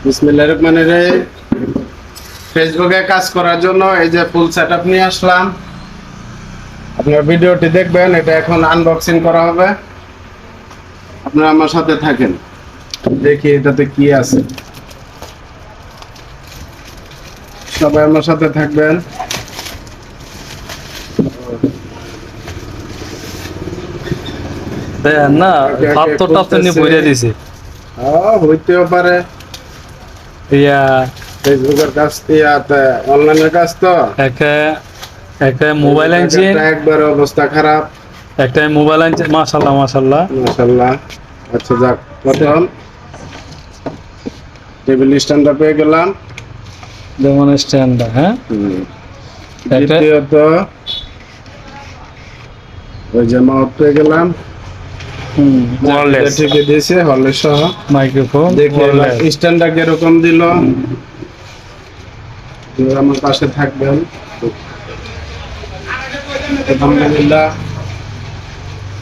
বিসমিল্লাহির রহমানির রহিম। ফেসবুকে কাজ করার জন্য এই যে ফুল সেটআপ নিয়ে আসলাম। আপনারা ভিডিওটি দেখবেন, এটা এখন আনবক্সিং করা হবে। আপনারা আমার সাথে থাকেন, দেখি এটাতে কি আছে। সবাই আমার সাথে থাকবেন। না পাথরটা আপনি বইরে দিছে হইতেও পারে, ইয়া ফেসবুকের কাজ অনলাইনের কাজ তো একটা একটা মোবাইল আনছে, একবার অবস্থা খারাপ। একটা মোবাইল আনছে। মাশাআল্লাহ মাশাআল্লাহ মাশাআল্লাহ। আচ্ছা যাক, প্রথম টেবিল স্ট্যান্ডটা পেয়ে গেলাম। যেমন স্ট্যান্ড, হ্যাঁ। একটা দ্বিতীয়ত ওই যে মাউথ পেয়ে গেলাম। ওয়্যারলেস ঠিকই দিয়েছে, হলের সহ মাইক্রোফোন, দেখি ওয়্যারলেস। স্ট্যান্ডটা কিরকম দিল। আমার পাশে থাকবেন। আলহামদুলিল্লাহ,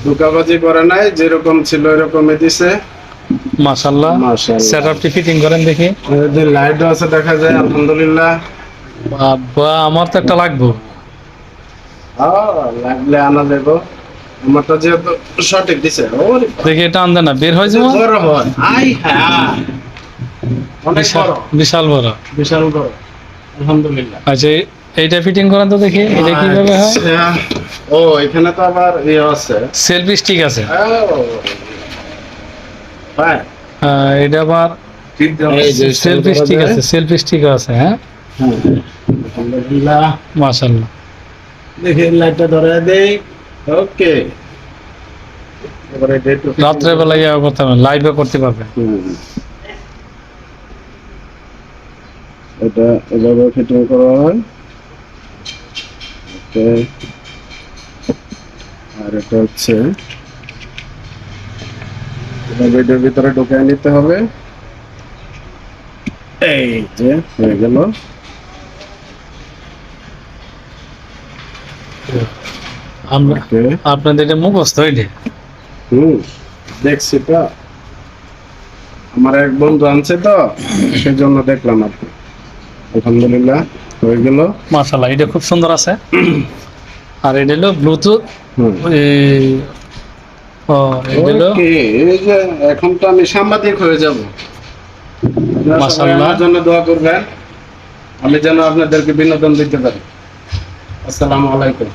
ধোঁকাবাজি করে নাই, যেরকম ছিল এরকমই দিছে। মাশাআল্লাহ। মাশাআল্লাহ। সেটআপটি ফিটিং করেন দেখি। এদের লাইটও আছে দেখা যায়, আলহামদুলিল্লাহ। বাবা, আমার তো একটা লাগবে। লাগলে আনা দেবো। আমারটা যেহেতু সঠিক দিছে। ওরে দেখি এটা আনতে না বের হয়ে যাবো। বড় হয়, আই হ্যাঁ, অনেক বড়, বিশাল বড়, বিশাল বড়। আলহামদুলিল্লাহ। আচ্ছা এইটা ফিটিং করেন তো দেখি এটা কিভাবে হয়। আচ্ছা। ও এখানে তো আবার ইয়ে আছে, সেলফি স্টিক আছে। হ্যাঁ এটা আবার এই যে সেলফি স্টিক আছে, সেলফি স্টিক আছে, হ্যাঁ। আলহামদুলিল্লাহ। মাশাআল্লাহ। দেখি লাইটটা ধরে দেই। ওকে, এবারে ডেট রাত্রে বেলা ইয়া করতে হবে, লাইভে করতে পারবে। এটা এভাবে ফিটিং করা হয়। ওকে, আর এটা হচ্ছে ভিডিওর ভিতরে ঢুকিয়ে নিতে হবে। এই যে হয়ে গেল। আপনাদের এটা মুখস্থ হইলে দেখছি তো, আমার এক বন্ধু আনছে তো, সেজন্য দেখলাম আর কি। আলহামদুলিল্লাহ হয়ে গেল। মাশাআল্লাহ, এটা খুব সুন্দর আছে। আর এটা হলো ব্লুটুথ। এই যে এখন তো আমি সাংবাদিক হয়ে যাব। মাশাআল্লাহ। আমার জন্য দোয়া করবেন, আমি যেন আপনাদেরকে বিনোদন দিতে পারি। আসসালামু আলাইকুম।